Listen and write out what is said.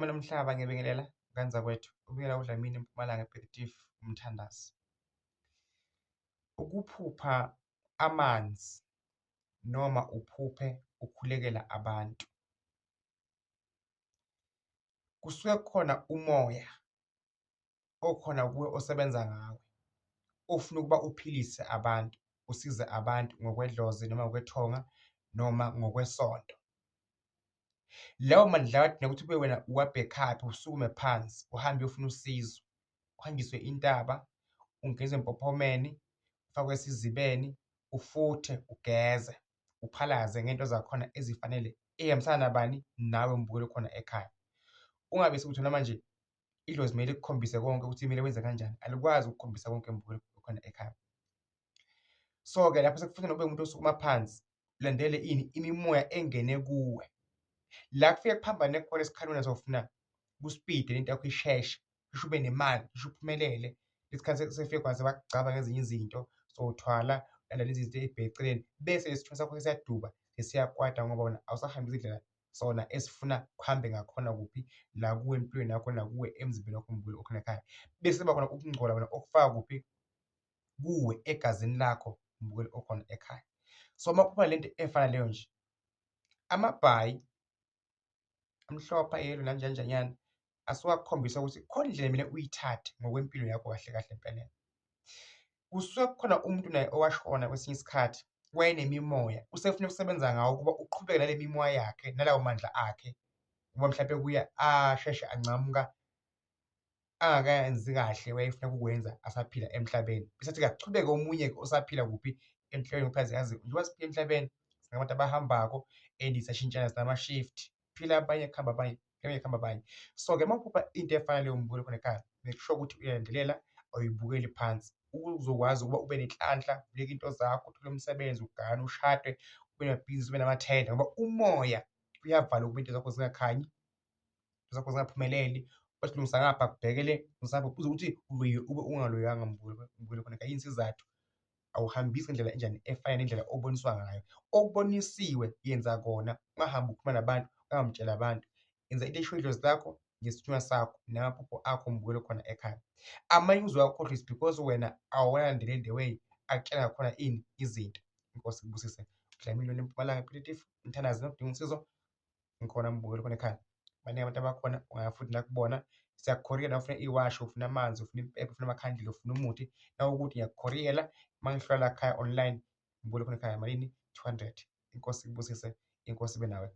Mina umhlaba ngibingelela kanzakwethu ubikela uDlamini eMpumalanga Executive Umthandazo. Ukuphupha amanzi noma uphuphe ukhulekela abantu, kusuke kukhona umoya okhona kuwe osebenza ngawe, ofuna ukuba uphilise abantu, usize abantu ngokwedlozi noma ngokwethonga noma ngokwesonto. Lawo mandla lawo adinga ukuthi kube wena uwabhekaphe, usukume phansi, uhambe uyofuna usizo, uhanjiswe intaba, ungenise empophomeni, ufakwe esizibeni, ufuthe, ugeze, uphalaze ngento zakhona ezifanele ehambisana nabani? Nawe mbukeli okhona ekhaya. Ungabe sekuthi wena manje idlozi kumele likukhombise konke ukuthi kumele wenze kanjani, alikwazi ukukukhombisa konke mbukeli okhona ekhaya. So-ke lapho sekufuneka ube umuntu osukuma phansi, ulandele ini? Imimoya engene kuwe. La kufike kuphambane khona esikhalweni azofuna kusipide lento yakho isheshe, cishe ube nemali, cishe uphumelele. Isikhathi sefike khona sebakugcaba ngezinye izinto, sowuthwala, ulandela izinto ey'bheke eceleni, bese isithunzi sakho siyaduba sesiyakwata ngoba wena awusahambisi indlela sona esifuna kuhambe ngakhona kuphi? La kuwe empilweni yakho, nakuwe emzimbeni wakho mbukeli okhona ekhaya. Bese kuba khona ukungcola wena okufaka kuphi? Kuwe egazini lakho mbukeli okhona ekhaya. So makuba lento efana leyo nje, amabhayi amhlophe, ayelo nanjanjanyana asuke akukhombisa ukuthi khona indlela ekumele uyithathe ngokwempilo yakho kahle kahle empeleni. Kusuke kukhona umuntu naye owashona kwesinye isikhathi, wayenemimoya, usefuna ukusebenza ngawo ukuba uqhubeke nale mimoya yakhe, nalawo mandla akhe, ngoba mhlampe kuye asheshe ancamuka angakayenzi kahle wayefuna ukukwenza asaphila emhlabeni. Bese athi-ke akuchubeke omunye-ke osaphila kuphi? Emhlabeni ngoba phela yazi njengoba siphila emhlabeni singabantu abahambako and siyashintshana sinama-shift, kuphila abanye kuhamba abanye, kuhamba abanye. So-ke mawuphupha into efana naleyo mbukeli okhona ekhaya, make sure ukuthi uyalandelela, awuyibukeli phansi, uzokwazi ukuba ube nenhlanhla, ubeke into zakho, uthole umsebenzi, ugane, ushade, ube namabhizinisi, ube namathenda ngoba umoya uyavala ukuba into zakho zingakhanyi, into zakho zingaphumeleli. Wathi lungisa ngapha kubhekele ukuthi ube ungaloyanga mbukeli okhona ekhaya. Yini isizathu? Awuhambisi ngendlela enjani? Efana nendlela oboniswa ngayo. Okubonisiwe yenza kona, ungahambi ukhuluma nabantu, ungamtsheli abantu. Yenza into eshiwo idlozi lakho nesithunywa sakho namaphupho akho mbukeli okhona ekhaya. Amanye uzowakhohlwa is because wena awuwalandeleli the way akutshela ngakhona ini? Izinto. Inkosi ikubusise. Dlamini eMpumalanga Executive Umthandazo nokudinga usizo, ngikhona mbukeli okhona ekhaya. Baningi abantu abakhona, ungaya futhi nakubona. Siyakukhoriyela ufuna iwashi, ufuna amanzi, ufuna impepho, ufuna amakhandlela, ufuna umuthi, nawukuthi ngiyakukhoriyela mangihlola la khaya online mbukeli okhona ekhaya malini? 200. Inkosi ikubusise, inkosi ibe nawe.